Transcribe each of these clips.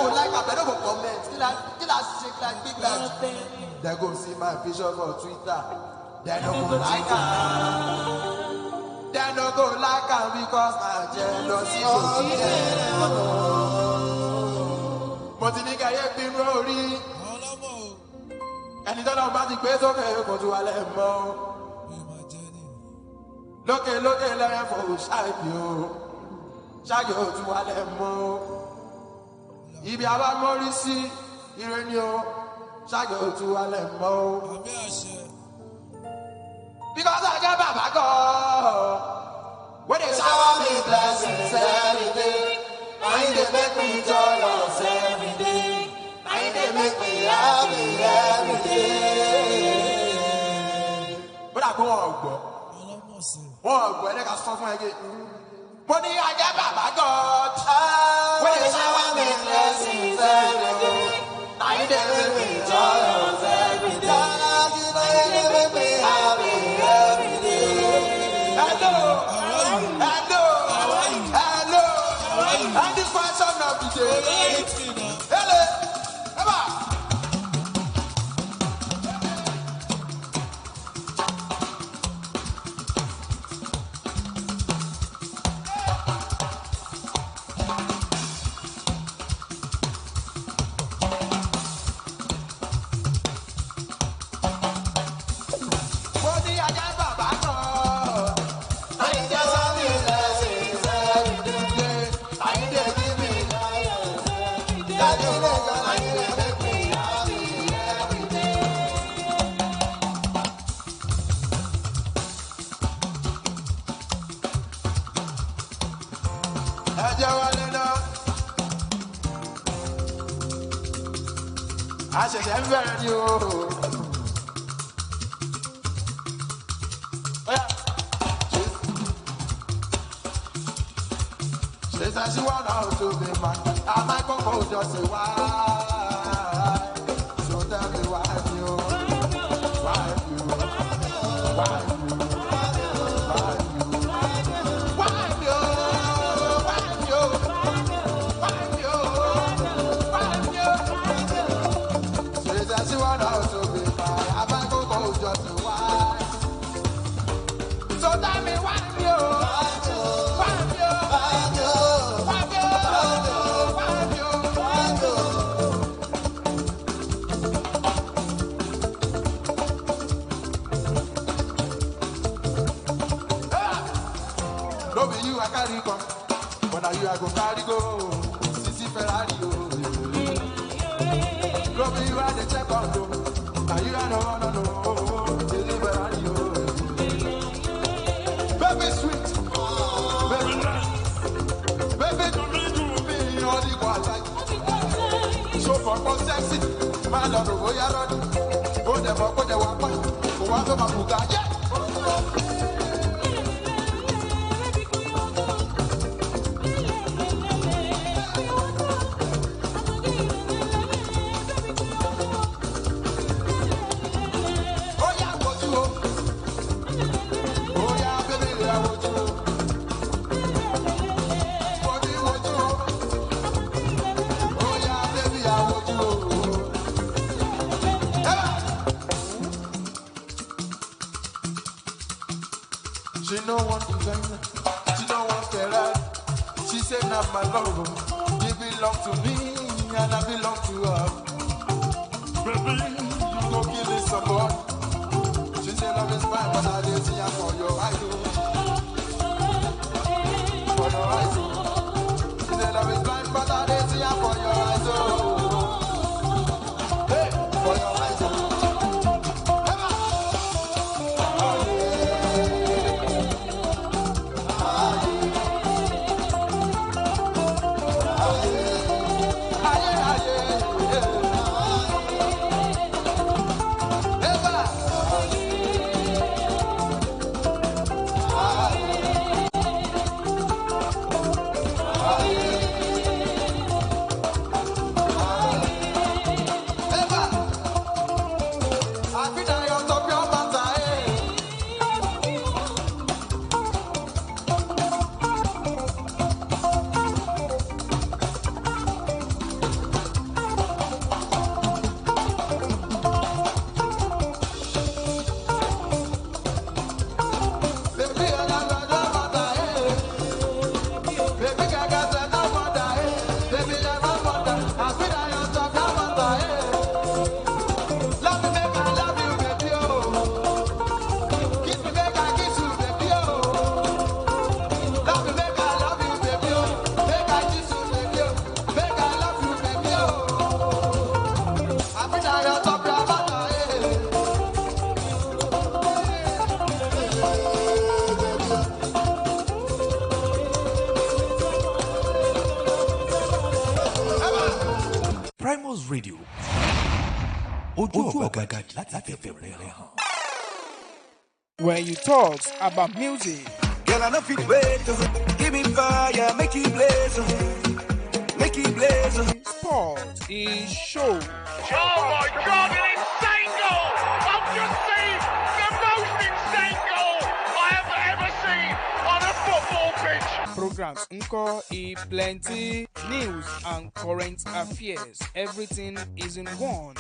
go like am, they no go comment. Kill I shake like big like. They go see my picture for Twitter. They no go like am. They no go like am because my jealousy go kill them. But in the guy been rory. And it's all about the place of the go to Adeyemo. Look, let for Shaggy. Shaggy to Adeyemo. If you have a Morrissey, you Shaggy to Adeyemo. Because I get Baba God. When they shower me blessings every day, why they make me joyous every day? Why they make me happy every day? But I go on. Oh, when I stop my gate. Money I get Baba God. When they shower me blessings every day, why they make me joyous every day? Why they make me happy every day? Hello. And this question of the day. Hello. Come on. I said, I'm very new. She said she want out to be man. I might go just say why. So tell me why you. She want out to be man. I might go just say why. So tell me why you. No be you I carry come, but now you I go carry go. Sisi Ferrari oh. No be you I the check on go, now you I no. Sisi Ferrari oh. Baby sweet, baby nice, baby to be all the quality. So for sexy, my lord oh ya run, oh the fuck oh the wapa, oh want to mapuga yeah. She no want designer, she don't want Ferrari. She said not my love, you belong to me and I belong to her. Baby, you go kill someone. She said love is fine, but I didn't see her for your idol. For your idol. She said love is fine, but I didn't see her for your idol. Hey, for your idol. Primus Radio. Ojú ọ̀gá láti fẹ́ rẹ̀ hàn. When you talk about music, Girl, I know fit wait. Give me fire, make it blaze. Make it blaze. sport is show. Oh my God, an insane goal! I've just seen the most insane goal I have ever seen on a football pitch. Programs encore e plenty news and current affairs. Everything is in one.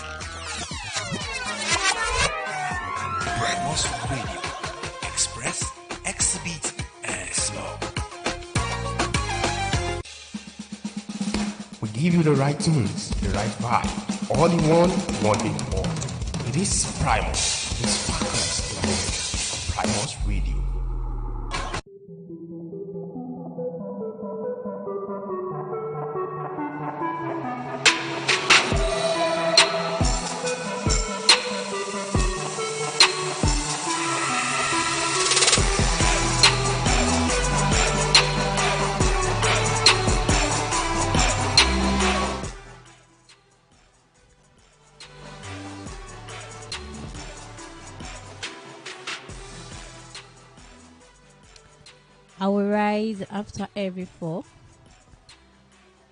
Primus Radio. Express, exhibit, and slow. We give you the right tunes, the right vibe. All in one in all. It is Primus. It's focus in one. Primus Radio. I will rise after every fall.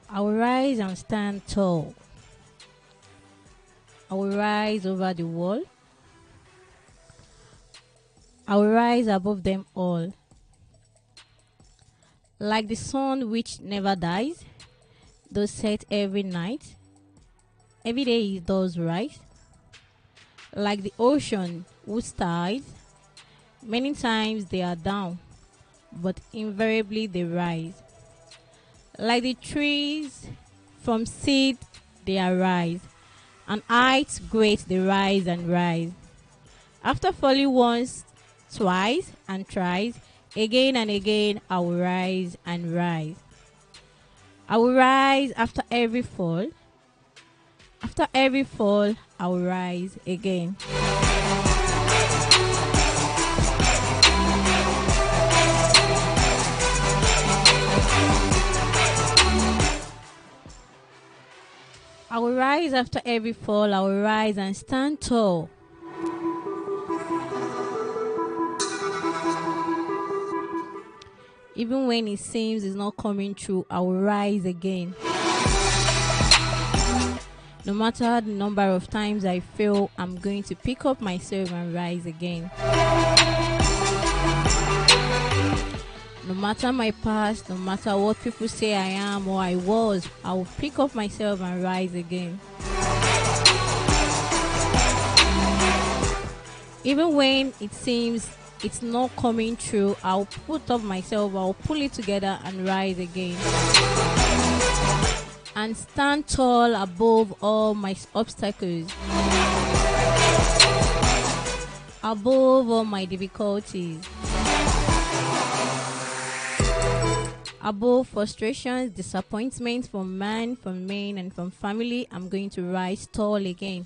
I will rise and stand tall. I will rise over the wall. I will rise above them all. Like the sun which never dies, though set every night, every day it does rise. Like the ocean whose tides, many times they are down, but invariably they rise. Like the trees, from seed they arise, and heights great they rise and rise. After falling once, twice, and thrice, again and again I will rise and rise. I will rise after every fall. After every fall, I will rise again. I will rise after every fall. I will rise and stand tall. Even when it seems it's not coming true, I will rise again. No matter the number of times I fail, I'm going to pick up myself and rise again. No matter my past, no matter what people say I am or I was, I will pick up myself and rise again. Even when it seems it's not coming true, I'll put up myself, I'll pull it together and rise again. And stand tall above all my obstacles, above all my difficulties, above frustrations, disappointments from man, from men, and from family. I'm going to rise tall again.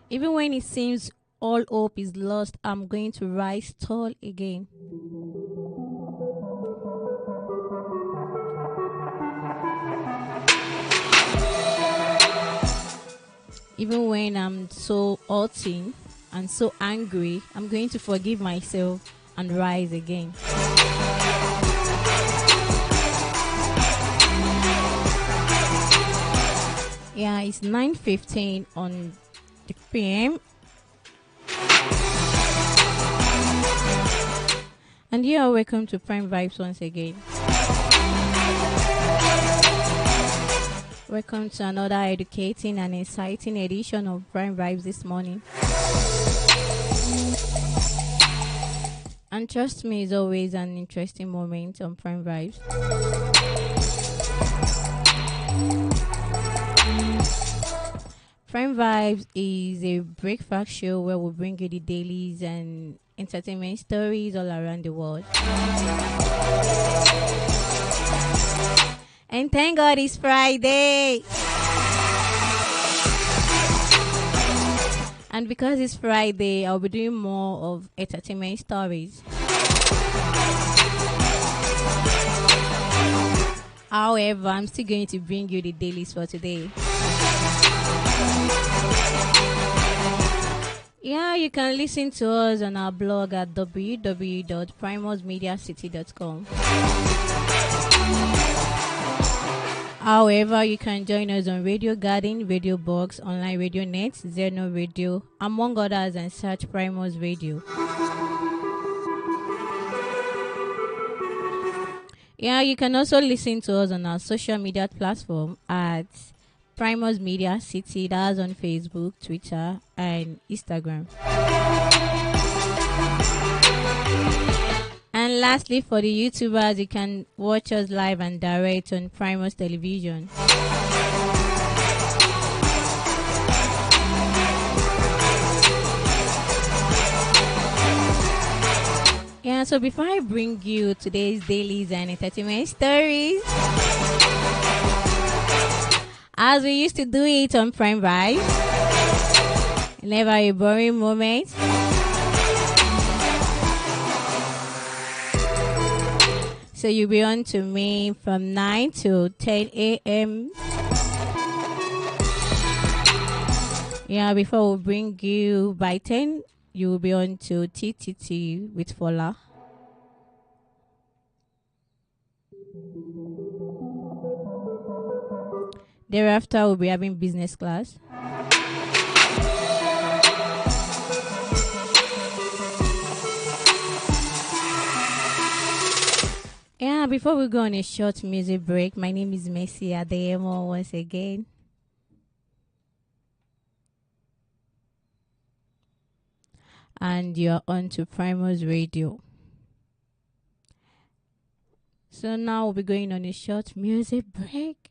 Even when it seems all hope is lost, I'm going to rise tall again. Even when I'm so hurting and so angry, I'm going to forgive myself and rise again. Yeah, it's 9:15 on the PM. And you are welcome to Prime Vibes once again. Welcome to another educating and exciting edition of Prime Vibes this morning. And trust me, it's always an interesting moment on Prime Vibes. Prime Vibes is a breakfast show where we bring you the dailies and entertainment stories all around the world. And thank God it's Friday. And because it's Friday, I'll be doing more of entertainment stories. However, I'm still going to bring you the dailies for today. Yeah, you can listen to us on our blog at www.primusmediacity.com. However, you can join us on Radio Garden, Radio Box, Online Radio Net, Zeno Radio, among others, and search Primus Radio. Yeah, you can also listen to us on our social media platform at Primus Media City. That's on Facebook, Twitter, and Instagram. And lastly, for the YouTubers, you can watch us live and direct on Primus Television. Yeah, so before I bring you today's dailies and entertainment stories, as we used to do it on Prime Vibe, never a boring moment. So you'll be on to me from 9 to 10 a.m. Yeah, before we bring you by 10, you will be on to TTT with Fola. Thereafter, we'll be having business class. Yeah, before we go on a short music break, my name is Messi Adeyemo once again. And you're on to Primus Radio. So now we'll be going on a short music break.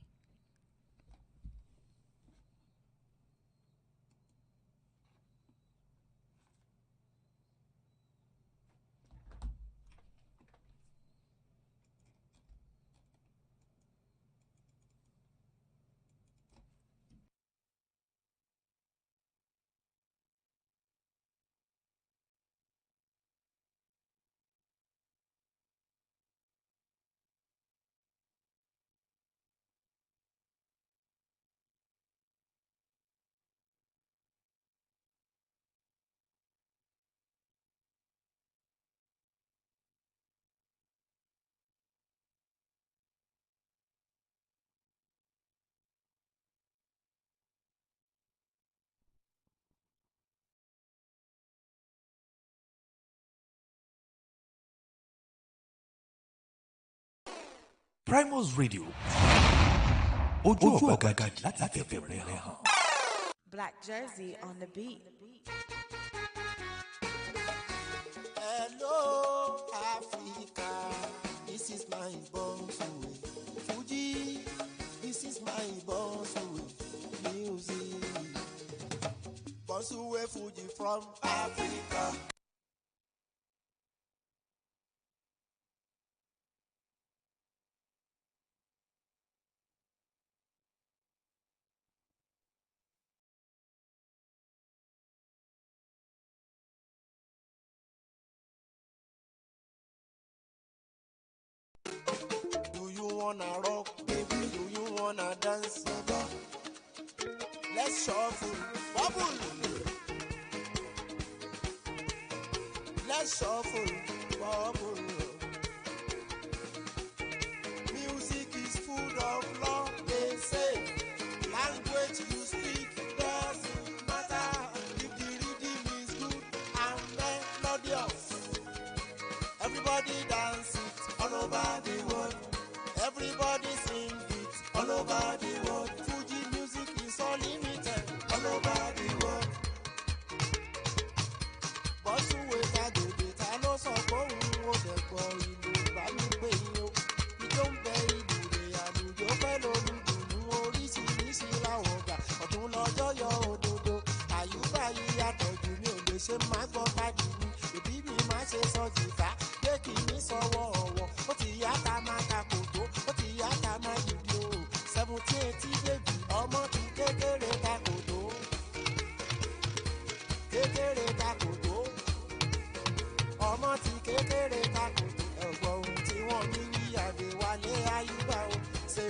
Primus Radio. Ojú ọ̀gbagadì láti fẹ̀fẹ̀ rẹ̀ hàn. Black Jersey on the beat. Hello, Africa. This is my bonsui. Fuji. This is my bonsui. Music. Bonsui Fuji from Africa. Do you wanna rock, baby? Do you wanna dance? Let's shuffle, bubble. Let's shuffle, bubble. Music is food of love, they say. Language you speak doesn't matter if the rhythm is good and melodious. Everybody dance it all over the world. Everybody sing it all over the world. Fuji music is unlimited all over the world. Bọ́sùwé Tàgòdè ta ló sọ pé òun ò dẹ̀kọ̀ ìlú bá mi pé yín o. Ìjọ ń bẹ ìlú rẹ̀ àlùjọ pẹ́ lólùdùnú oríṣiríṣi láwọn ọ̀gá. Ọ̀tún lọ́jọ́ yọ òdodo. Àyùbá yìí yàtọ̀ jù mí ò lè ṣe máa gbọ́ pàdé mi. Òbí mi máa ṣe sọ jìfà. Pé kì í sọ̀wọ́ ọ̀wọ́. Ó ti yá ká máa ka kòtó. Ó ti yá ká máa yìí o. 70 bèbí ọmọ ti kékeré ka kòtó. Kékeré ka kòtó. Ọmọ ti kékeré ka kòtó. Ẹ̀gbọ́n ohun tí wọ́n ní yí Adéwálé Àyùbá o. Ṣé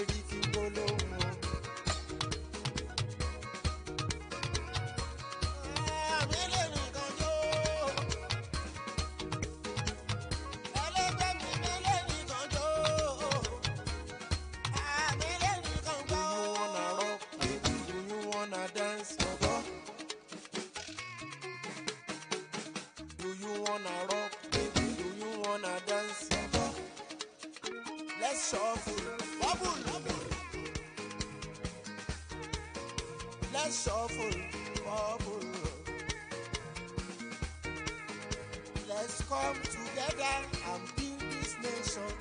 let's shuffle, bubble. Let's shuffle, bubble. Let's come together and build this nation.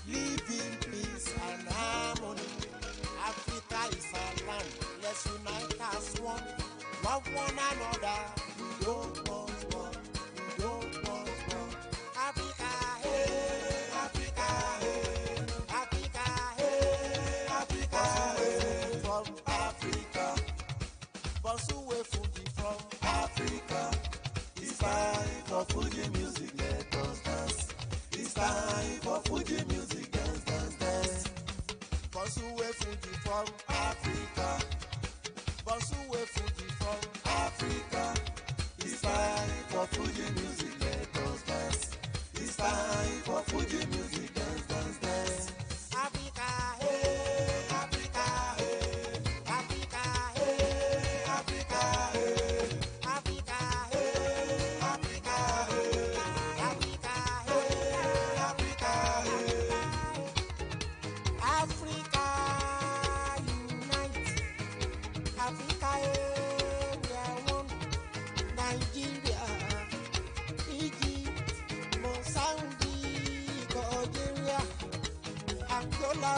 Live in peace and harmony. Africa is our land. Let's unite as one. Love one another. We don't want war. We don't want war. Africa, hey, Africa, hey, Africa, hey, Africa, hey. From Africa, Bonsuwe Fuji from Africa. It's time for Fuji music, let us dance. It's time for Fuji music, dance, dance, dance. Bonsuwe Fuji from Africa. Bonsuwe Fuji from Africa. It's time for Fuji music, let us dance. It's time for Fuji music, dance, dance, dance. Africa, hey, Africa, hey, Africa, hey, Africa, hey, Africa, hey, Africa, hey, Africa, hey, Africa, hey. Africa unite. Africa, we are one. Nigeria, Egypt, Mozambique, Algeria, Angola,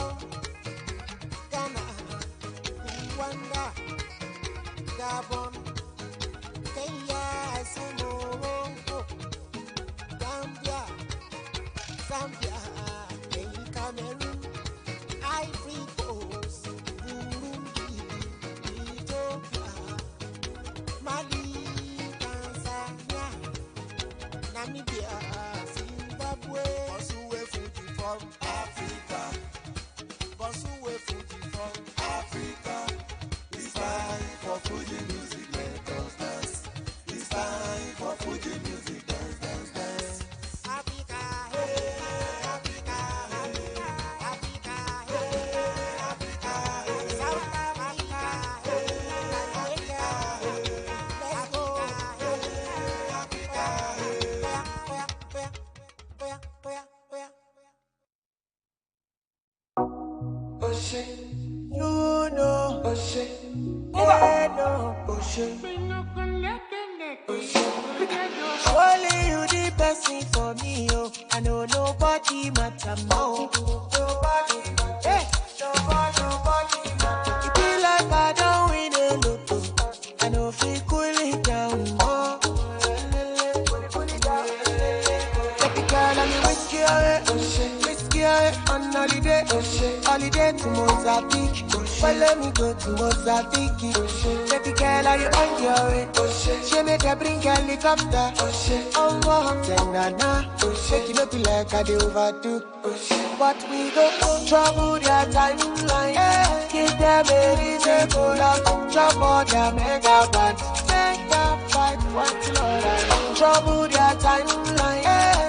Ghana, Rwanda, Gabon, Kenya, Morocco, Gambia, Zambia, Cameroon, Ivory Coast, Burundi, Ethiopia, Mali, Tanzania, Namibia, Zimbabwe. Bonsuwe Fuji from Africa. Bonsuwe Fuji from Africa. It's time for Fuji music, let us dance. It's time for Fuji music, dance, dance, dance. Africa, hey, Africa, hey, Africa, hey, Africa, hey, South Africa, hey, Nigeria, hey, let's go, hey, Africa, hey, where? Oh shit, you know, oh shit, yeah, no, oh shit. Only you the best thing for me, oh. I know nobody matter more. Nobody matter. Nobody matter. It be like I don't win a lotto. I know if we cool it down more. Take the girl and me whiskey away. Whiskey away on holiday. Holiday to Mozambique. Follow me go to Mozambique. Baby girl, are you on your way? She make her bring helicopter. Oh, na. Shake it up like I do overdo. But we go trouble their timeline. Give them a reason to love. Trouble their mega bands. Make them fight what's Lord. Trouble their timeline.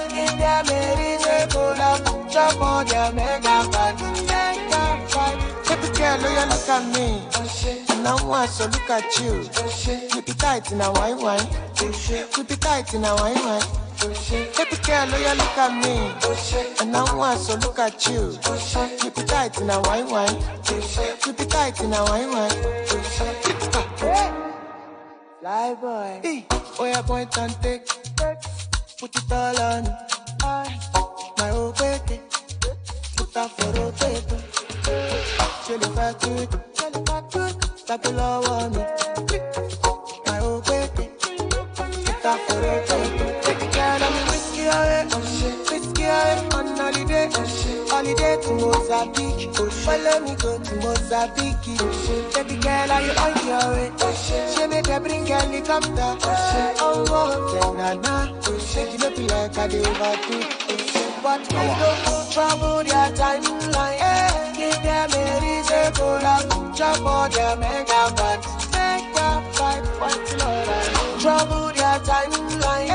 Give them a reason to love. Trouble their mega bands. Make them fight. Baby girl, you look at me. And I want to look at you. Keep it tight in a wine. Keep it tight in a wine. Baby girl, you look at me. And I want to look at you. Keep it tight in a wine. Keep it tight in a wine. Fly boy. Oh, yeah, point and take. Put it all on. My old baby. Put that for rotator. Chill if I could. Stop the law on me. My old baby. Put that for rotator. Take the girl and me whiskey away. Whiskey away on holiday. Holiday to Mozambique. Follow me go to Mozambique. Baby girl, are you on your way? She make her bring helicopter. Oh, na. Shake it up like I do overdo. But we don't trouble their timeline. Give them a reason to love. Trouble their mega bands. Make them fight what's Lord. Trouble their timeline.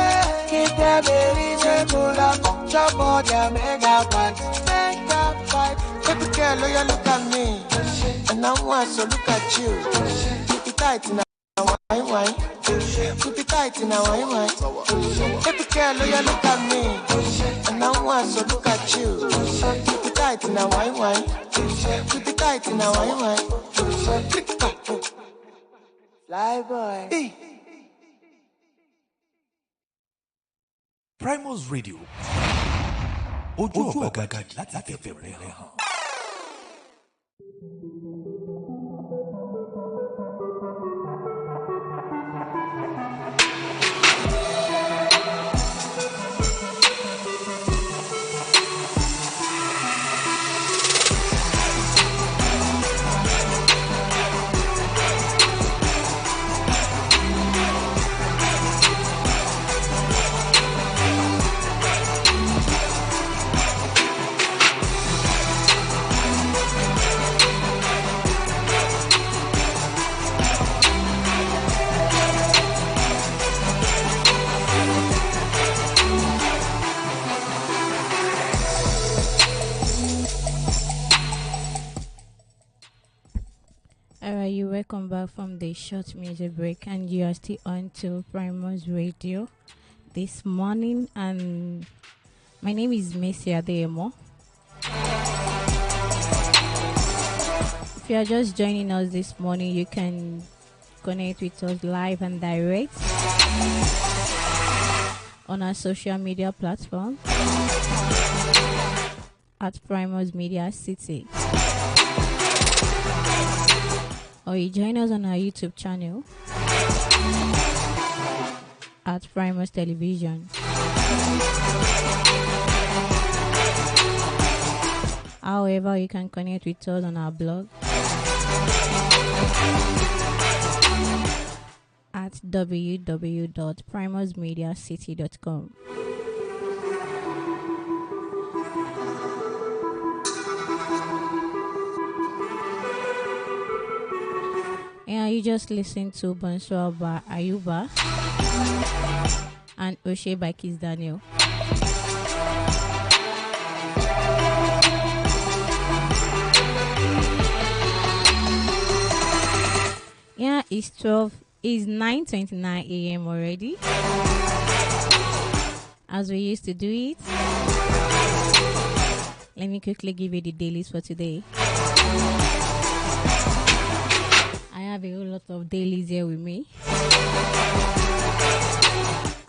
Give them a reason to love. Trouble their mega bands. Make them fight. Baby girl, you look at me. And I want to look at you. Keep it tight in a wine. Keep it tight in a wine. Baby girl, you look at me. And I want to look at you. Keep it tight. tight in a wine. Keep it tight in a wine. Fly boy. Hey. Primus Radio. Ojú ọ̀gbagadì láti fẹ̀fẹ̀ rẹ̀ hàn. Welcome back from the short music break, and you are still on to Primus Radio this morning, and my name is Adeyemo. If you are just joining us this morning, you can connect with us live and direct on our social media platform at Primus Media City. Or you join us on our YouTube channel at Primus Television. However, you can connect with us on our blog at www.primusmediacity.com. Yeah, you just listen to Bonsoir by Ayuba and Oshe by Kiss Daniel. Yeah, it's 9:29 a.m. already, as we used to do it. Let me quickly give you the dailies for today. I have a whole lot of dailies here with me.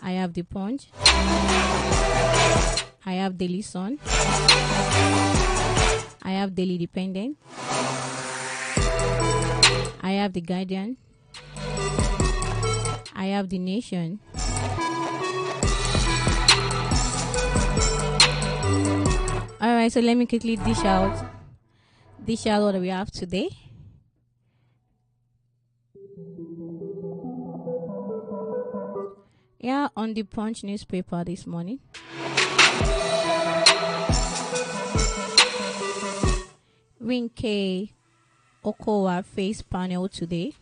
I have the Punch. I have Daily Sun. I have Daily Dependent. I have the Guardian. I have the Nation. Alright, so let me quickly dish out what we have today. Yeah, on the Punch newspaper this morning. Winke Okowa face panel today.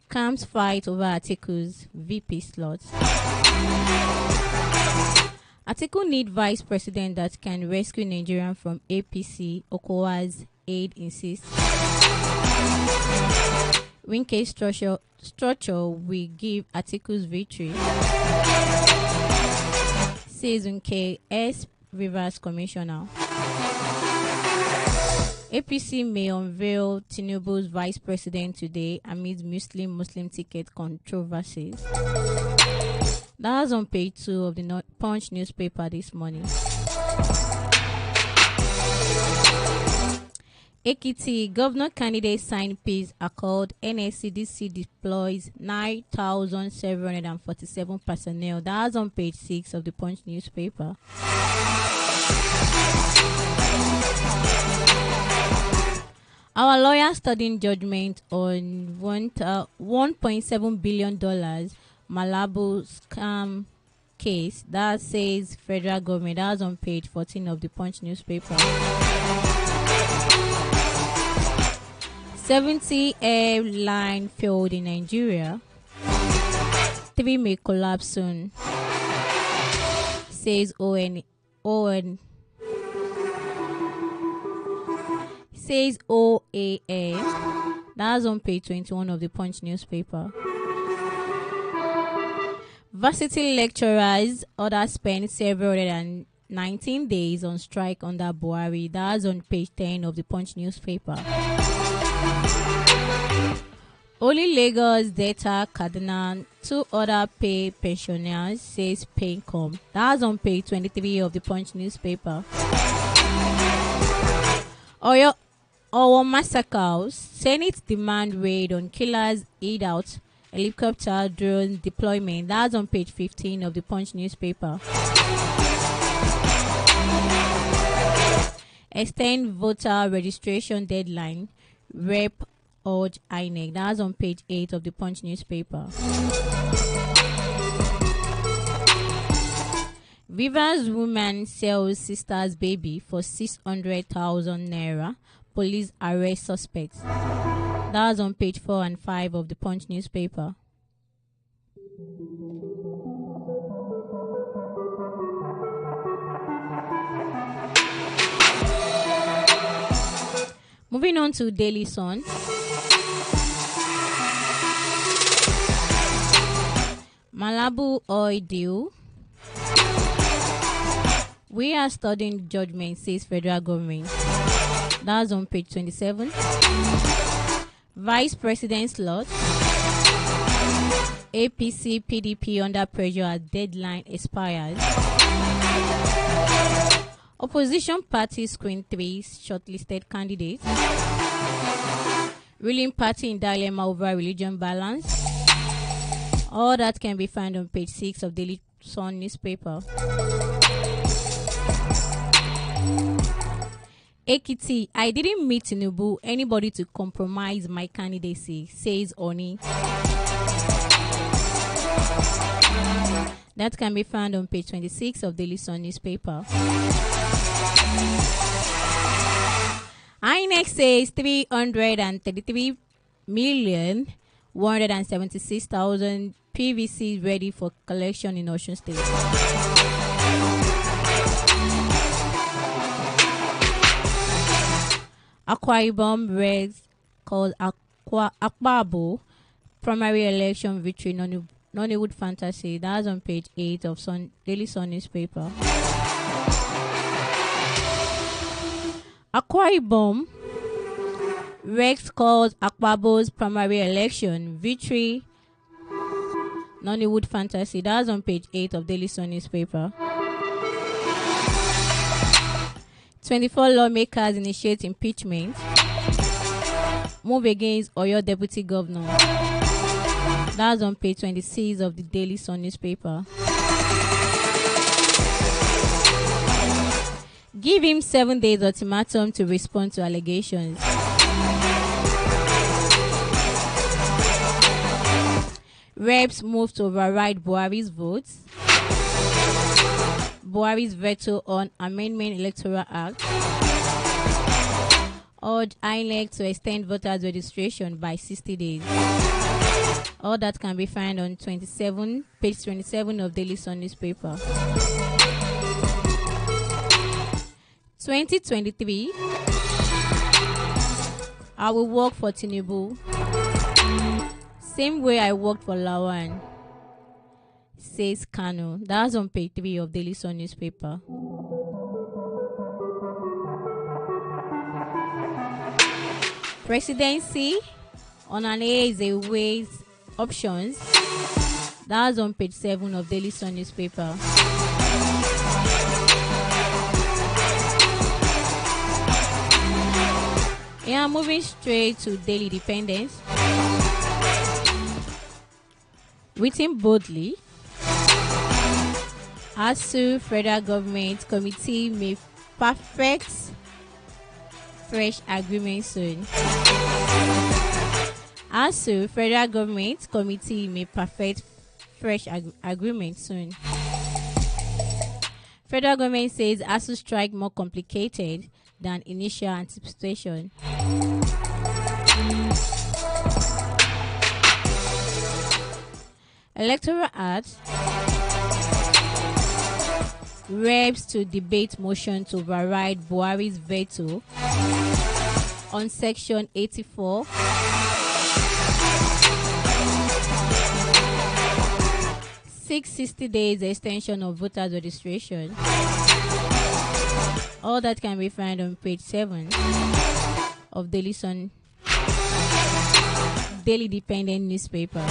Camps fight over Atiku's VP slots. Atiku need vice president that can rescue Nigeria from APC. Okowa's aide insists. Winke's structure will give Atiku's victory, says Winke S. Rivers Commissioner. APC may unveil Tinubu's vice president today amid Muslim ticket controversies. That's on page 2 of the Punch newspaper this morning. Ekiti governor candidate signed peace accord. NSCDC deploys 9,747 personnel. That's on page 6 of the Punch newspaper. Our lawyer studying judgment on $1.7 billion Malabo scam case. That says federal government. That's on page 14 of the Punch newspaper. 70 airline failed in Nigeria. 3 may collapse soon, says says OAS. That's on page 21 of the Punch newspaper. Varsity lecturers order spend several 19 days on strike under Buhari. That's on page 10 of the Punch newspaper. Only Lagos, Delta, Kaduna, 2 other pay pensioners says pay income. That's on page 23 of the Punch newspaper. Owo massacres, Senate demand raid on killers, hideout, helicopter, drone deployment. That's on page 15 of the Punch newspaper. Extend voter registration deadline, Rep urge INEC. That's on page 8 of the Punch newspaper. Rivers woman sells sister's baby for 600,000 naira. Police arrest suspects. That's on page 4 and 5 of the Punch newspaper. Moving on to Daily Sun. Malabu oil deal. We are studying judgment, says federal government. That's on page 27. Vice President slot. APC PDP under pressure as deadline expires. Opposition party screen 3 shortlisted candidates. Ruling party in dilemma over religion balance. All that can be found on page 6 of Daily Sun newspaper. Ekiti, I didn't meet Tinubu, anybody to compromise my candidacy, says Oni. That can be found on page 26 of Daily Sun newspaper. INEC says 333,176,000 PVC ready for collection in Osun State. Akwa Ibom Reds called Akbabo primary election victory Nollywood fantasy. That's on page 8 of Daily Sun newspaper. Akwa Ibom Rex calls Akbabo's primary election victory Nollywood fantasy. That's on page 8 of Daily Sun newspaper. 24 lawmakers initiate impeachment. Move against Oyo deputy governor. That's on page 26 of the Daily Sun newspaper. Give him 7 days ultimatum to respond to allegations. Reps move to override Buhari's votes. Buhari's veto on Amendment Electoral Act. Urge INEC to extend voters registration by 60 days. All that can be found on page 27 of Daily Sun newspaper. 2023, I will work for Tinubu. Same way I worked for Lawan, says Kano. That's on page 3 of Daily Sun newspaper. Presidency on an A is a ways options. That's on page 7 of Daily Sun newspaper. Yeah, moving straight to Daily Dependence. Written boldly, ASU federal government committee may perfect fresh agreement soon. ASU federal government committee may perfect fresh agreement soon. Federal government says ASU strike more complicated than initial anticipation. Electoral Act. Reps to debate motion to override Buhari's veto on Section 84. Six 60 days extension of voters registration. All that can be found on page 7 of Daily Sun, Daily Dependent newspaper.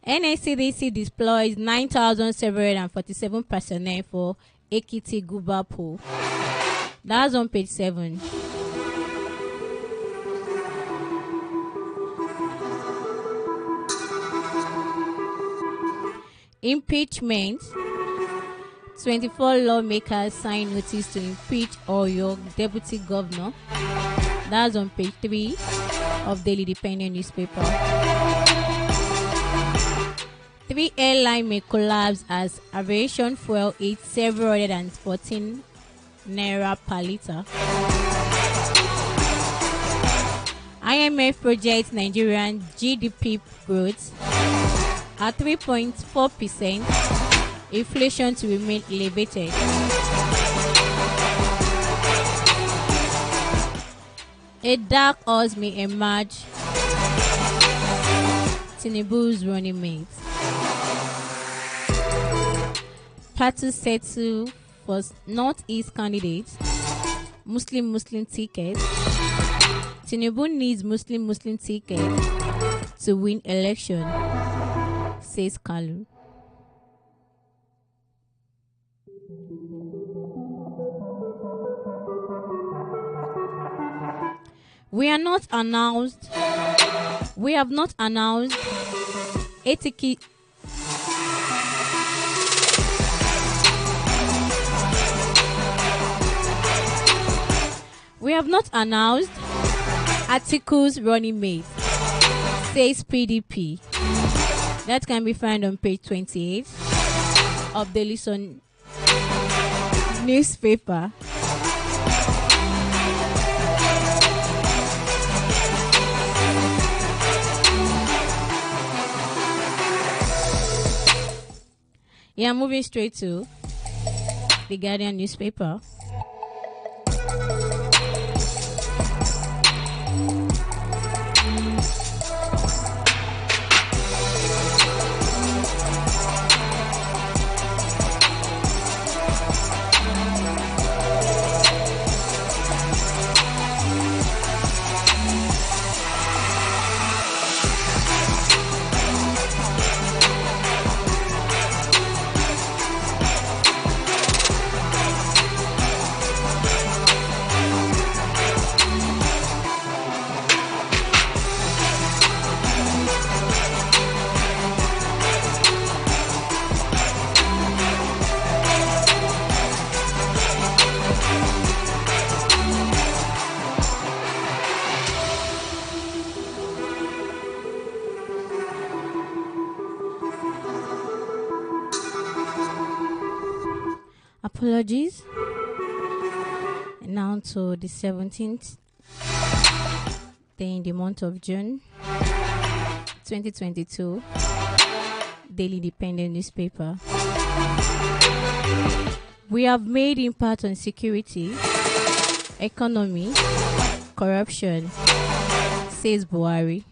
NSCDC deploys 9,747 personnel for Ekiti Guba pool. That's on page 7. Impeachment. 24 lawmakers sign notice to impeach Oyo deputy governor. That's on page 3 of Daily Dependent newspaper. 3 airline may collapse as aviation fuel hits 714 naira per liter. IMF projects Nigerian GDP growth at 3.4%, inflation to remain elevated. A dark horse may emerge, Tinubu's running mate. Party settle for Northeast candidates, Muslim ticket. Tinubu needs Muslim ticket to win election, says Kalu. We have not announced etiquette. We have not announced Atiku's running mate, says PDP. That can be found on page 28 of the Listen newspaper. Yeah, moving straight to the Guardian newspaper. Apologies. Now to the 17th day in the month of June 2022, Daily Dependent newspaper. We have made impact on security, economy, corruption, says Buhari.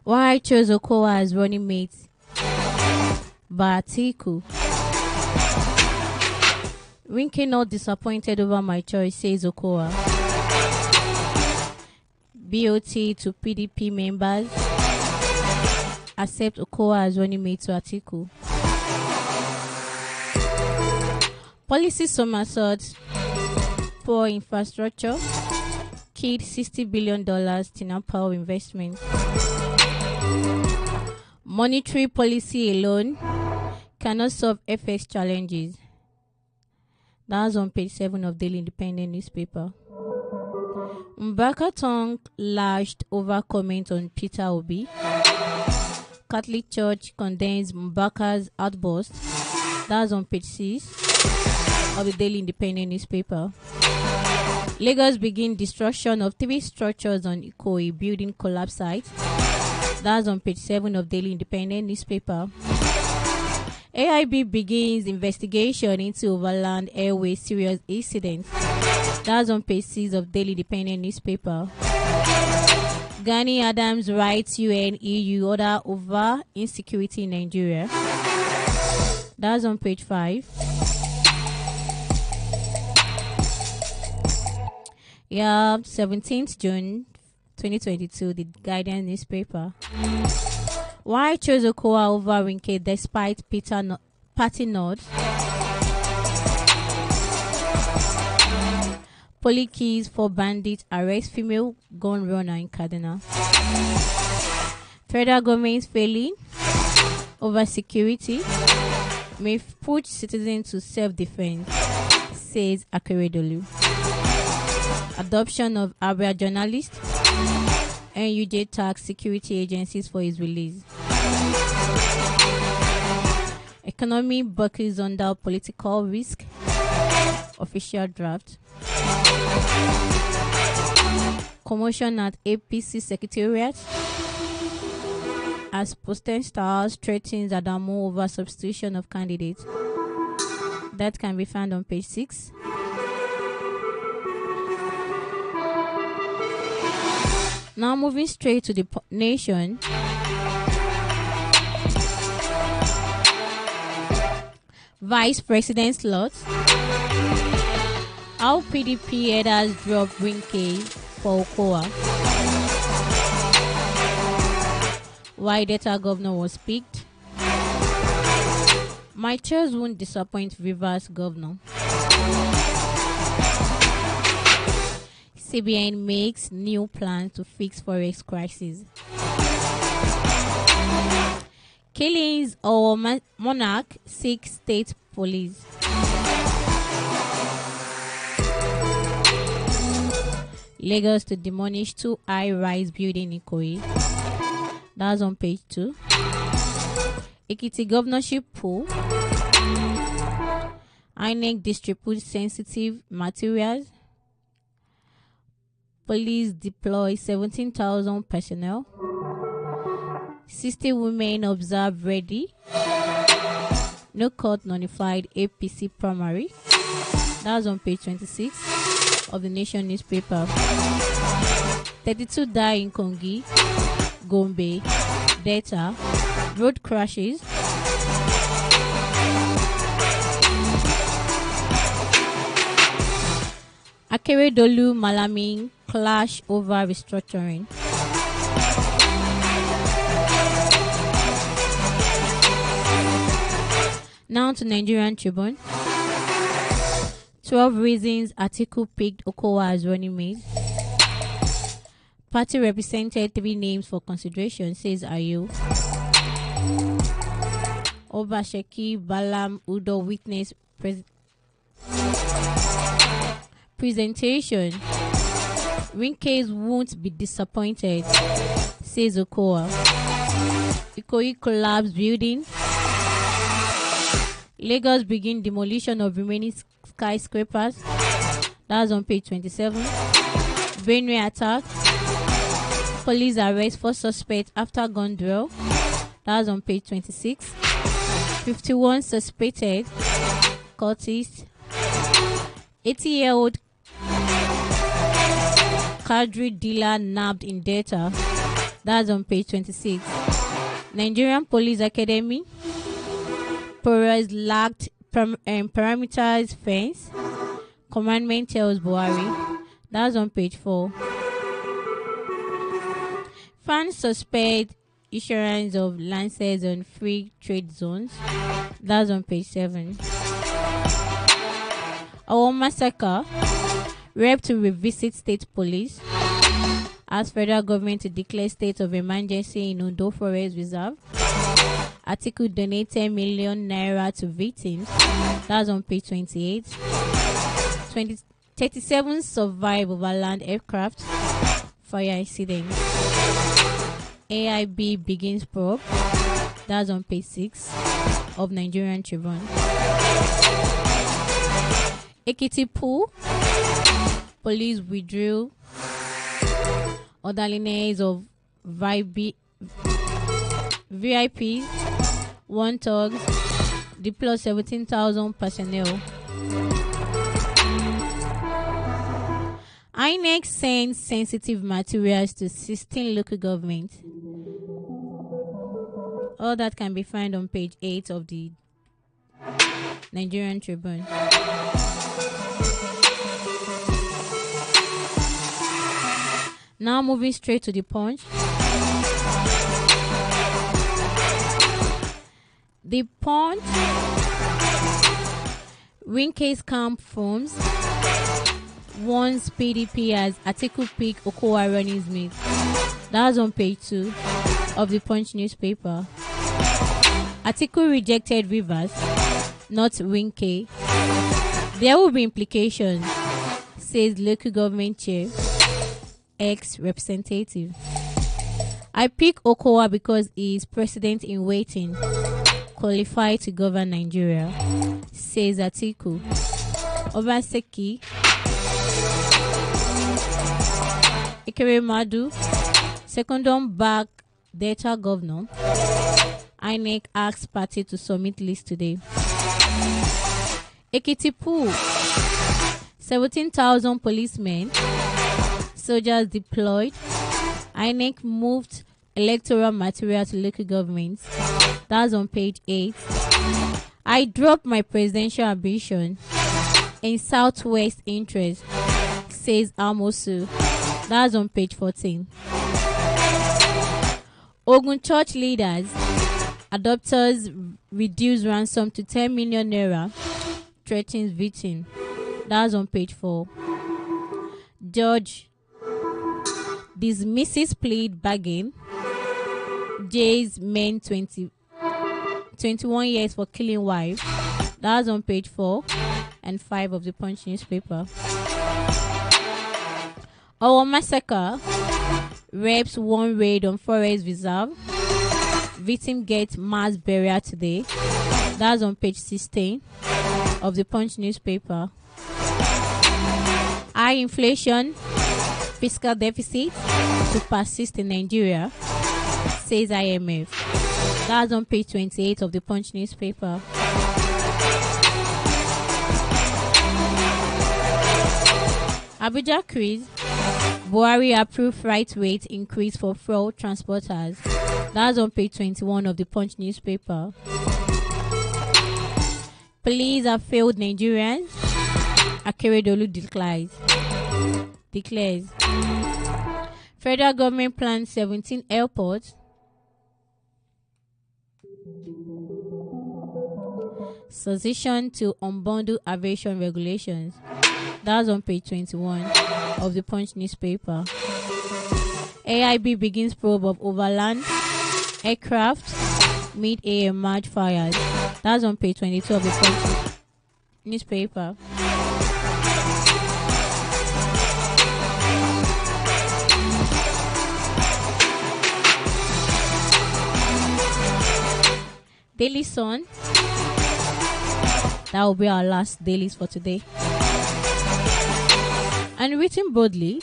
Why chose Okowa as running mate by Atiku? Winky not disappointed over my choice, says Okowa. BOT to PDP members accept Okowa as running mate to Atiku. Policy somersault, poor infrastructure, killed $60 billion Tinapao investment. Monetary policy alone cannot solve FX challenges. That's on page 7 of Daily Independent newspaper. Mbaka tongue lashed over comment on Peter Obi. Catholic Church condemns Mbaka's outburst. That's on page 6 of the Daily Independent newspaper. Lagos begin destruction of 3 structures on Ikoyi building collapse site. That's on page 7 of Daily Independent newspaper. AIB begins investigation into overland airway serious incident. That's on page 6 of Daily Independent newspaper. Gani Adams writes UN EU order over insecurity in Nigeria. That's on page 5. Yeah, 17th June 2022, the Guardian newspaper. Why chose Okowa over Winke despite party nods? Police keys for bandits arrest female gun runner in Kaduna. Federal government failing over security may push citizens to self-defense, says Akeredolu. Adoption of Abia journalist and UJ tax security agencies for his release. Economy buckles under political risk. Official draft. Commotion at APC Secretariat as Postal Stars threatens Adeyemo over substitution of candidates. That can be found on page 6. Now moving straight to the nation. Vice President slot. How PDP headers drop Winke for Okowa. Why Delta governor was picked. My choice won't disappoint Rivers governor. CBN makes new plans to fix forex crisis. Killings or monarch seeks state police. Lagos to demolish 2 high-rise building in Ikoyi. That's on page 2. Ekiti governorship pool. INEC distributes sensitive materials. Police deploy 17,000 personnel. 60 women observed ready. No court nullified APC primary. That's on page 26 of the Nation newspaper. 32 die in Kongi, Gombe, Delta, road crashes. Akeredolu Malami clash over restructuring. Now to Nigerian Tribune. 12 reasons Atiku picked Okowa as running mate. Party represented 3 names for consideration, says Ayo. Obasheki Balam Udo witness presentation. Winke's won't be disappointed, says Okowa. Ikoyi collapse building. Lagos begin demolition of remaining skyscrapers. That's on page 27. Benue attack. Police arrest 4 suspects after gun duel. That's on page 26. 51 suspected cultists. 80-year-old Kadri dealer nabbed in Delta. That's on page 26. Nigerian Police Academy. Perez lacked parameters fence. Commandment tells Buhari. That's on page 4. Fans suspect issuance of licenses on free trade zones. That's on page 7. Our massacre. Rep to revisit state police. Ask federal government to declare state of emergency in Ondo Forest Reserve. Atiku donate 10 million naira to victims. That's on page 28. 37 survive overland aircraft fire incident. AIB begins probe. That's on page 6 of Nigerian Tribune. Ekiti pool. Police withdrew orderliness of VIPs. 1 thugs. Deploy 17,000 personnel. INEC sends sensitive materials to 16 local governments. All that can be found on page 8 of the Nigerian Tribune. Now moving straight to the Punch. The Punch. Winke's camp forms. Once PDP as Atiku pick Okowa running mate. That's on page 2 of the Punch newspaper. Atiku rejected Rivers, not Winke. There will be implications, says local government chair, ex-representative. I pick Okowa because he is president in waiting, qualified to govern Nigeria, says Atiku. Obaseki, Madu, secondum back Delta governor. INEC asks party to submit list today. Ekitipu, 17,000 policemen, soldiers deployed. INEC moved electoral material to local governments. That's on page 8. I dropped my presidential ambition in Southwest interest, says Amosu. That's on page 14. Ogun church leaders, adopters reduce ransom to 10 million naira, threatens victim. That's on page 4. Judge dismisses plead bargain. Jay's men 21 years for killing wife. That's on page 4 and 5 of the Punch newspaper. Our massacre. Rapes one raid on forest reserve. Victim gets mass burial today. That's on page 16 of the Punch newspaper. High inflation, fiscal deficit to persist in Nigeria, says IMF. That's on page 28 of the Punch newspaper. Abuja Quiz. Buhari approved freight rate increase for fraud transporters. That's on page 21 of the Punch newspaper. Police have failed Nigerians. Akeredolu declares. Federal government plans 17 airports. Suggestion to unbundle aviation regulations. That's on page 21 of the Punch newspaper. AIB begins probe of overland aircraft mid-air March fires. That's on page 22 of the Punch newspaper. Daily Sun. That will be our last dailies for today. And written broadly,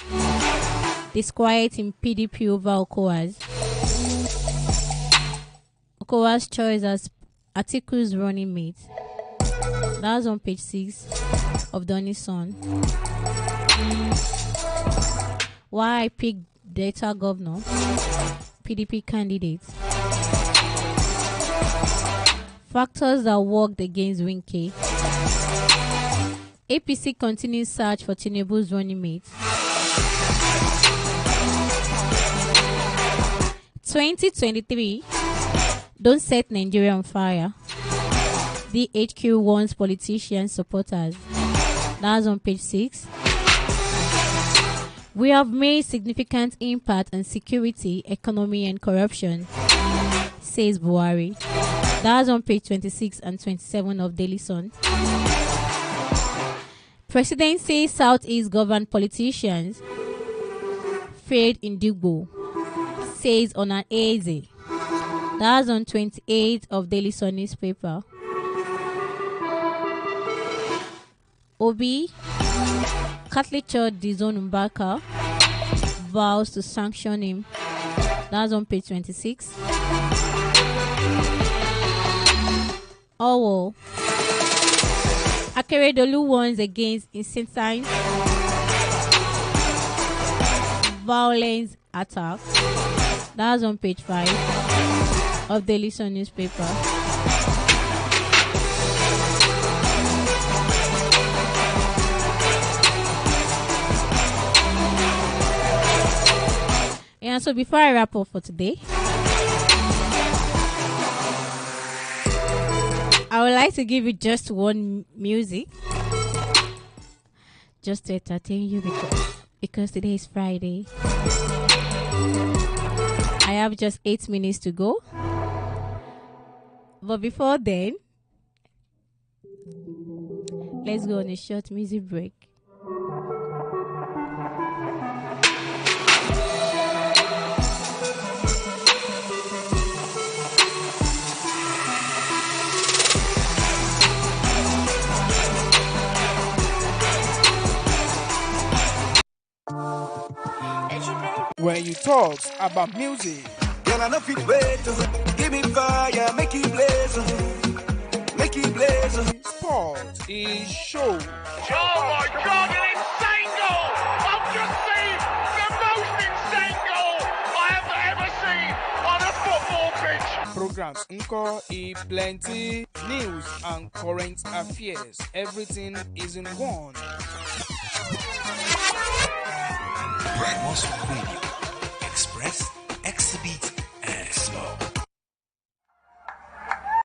disquiet in PDP over Okowa's choice as Atiku's running mate. That's on page 6 of Daily Sun. Why I picked Delta governor, PDP candidates. Factors that worked against Winke. APC continues search for Tinubu's running mate. 2023, don't set Nigeria on fire. The HQ warns politicians supporters. That's on page 6. We have made significant impact on security, economy and corruption, says Buhari. That's on page 26 and 27 of Daily Sun. President says Southeast governed politicians failed in Dugbo, says on an Eze. That's on 28 of Daily Sun newspaper. Obi, Catholic Church disown Mbaka, vows to sanction him. That's on page 26. Owo, Akeredolu warns against incessant violence attack. That's on page 5 of Daily Sun newspaper. Yeah, so before I wrap up for today, I would like to give you just one music just to entertain you because today is Friday. I have just 8 minutes to go. But before then, let's go on a short music break. When you talk about music, Girl, I know fit wait. Give me fire, make it blaze. Make it blaze. sport is show. Oh my God, an insane goal! I've just seen the most insane goal I have ever seen on a football pitch. Programs Nko e plenty news and current affairs. Everything is in one. Primus Radio. Express, exhibit, and explore.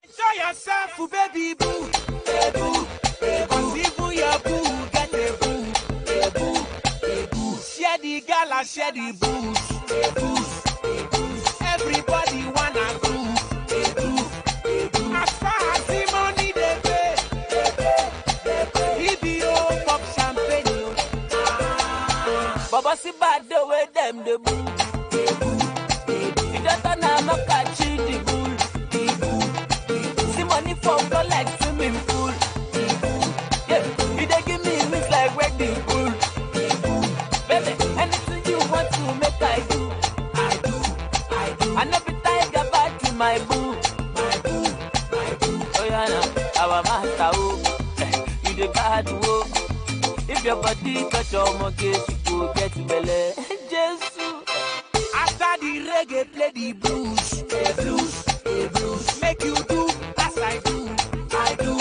Enjoy yourself, baby boo. Hey boo, hey boo. Even your boo get a boo. Hey boo, hey boo. Share the gala, share the booze. Hey boo, hey boo. Everybody wanna groove. Hey boo, hey boo. As far as the money they pay, he be all pop champagne. Baba see bad the way them the boo. Hey boo, hey boo. You don't know I'm a catchy the bull. Hey boo. See money for go like swimming pool. Yeah, you dey give me wings like wedding pool. Baby, anything you want to make I do. I do, I do. I never tiger back to my boo. My boo, my boo. Oh yeah, now our master oh, you the bad oh. If your body touch your mortgage, you go get belly. Jesus. After the reggae, play the blues. The blues, the blues. Make you do, as I do. I do,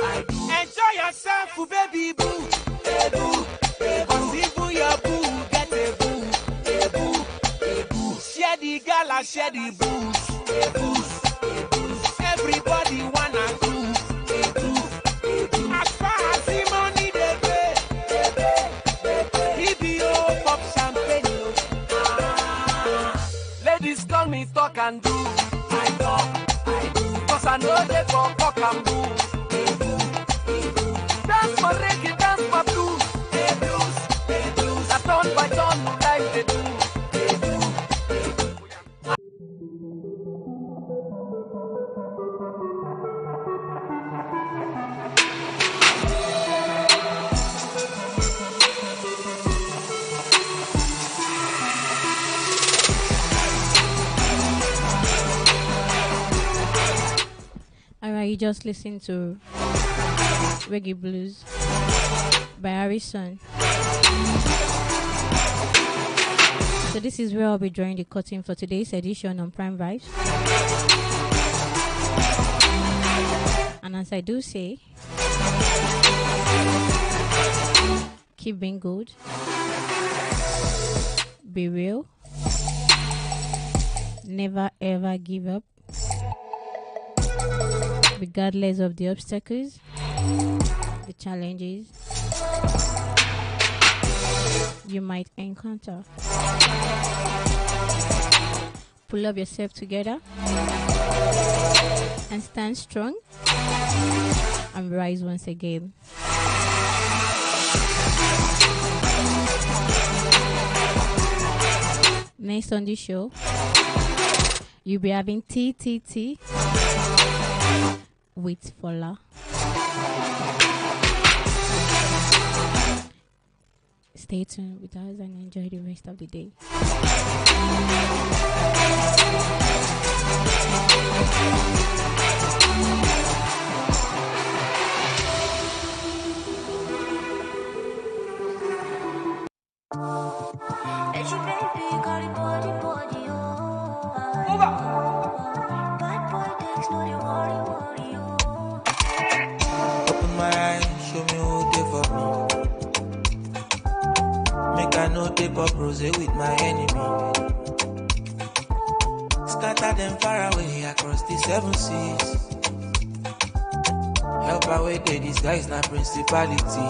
I do. Enjoy yourself, baby boo. Hey boo, hey boo. 'Cause even your boo get a boo. Hey boo, hey boo. Share the gala, share the booze. Hey booze, hey booze. Everybody wanna groove. Hey groove, hey groove. As far as the money they pay, he be all pop champagne. Ladies call me talk and do. I talk, I do. 'Cause I know they for cock and boo. Dance for reggae, dance for blues. Hey blues, hey blues. I turn by turn like they do. Hey do, hey do. Alright, you just listen to Reggae Blues by Harrison. So this is where I'll be drawing the curtain for today's edition on Prime Vibes. And as I do say, keep being good, be real, never ever give up, regardless of the obstacles, the challenges you might encounter. Pull up yourself together and stand strong and rise once again. Next on the show, you'll be having TTT with Fola. Stay tuned with us and enjoy the rest of the day. Open my eyes, show me who they for me. Make I know they pop rose with my enemy. scatter them far away across the 7 seas. Help away the disguise, not principality.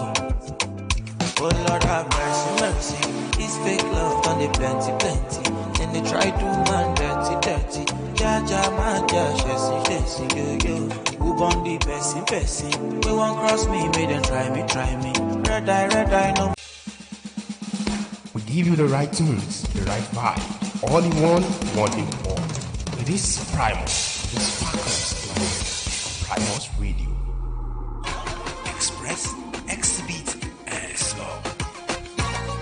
Oh Lord have mercy, mercy. This fake love done the plenty, plenty. Then they try to man dirty, dirty. Ja, ja, man, ja, shesi, shesi, yo, yo. Who born the person, person? We won't cross me, make them try me, try me. Red eye, no. We give you the right tunes, the right vibe. All in one in all. It is Primus. It's Sparkles. Primus Radio.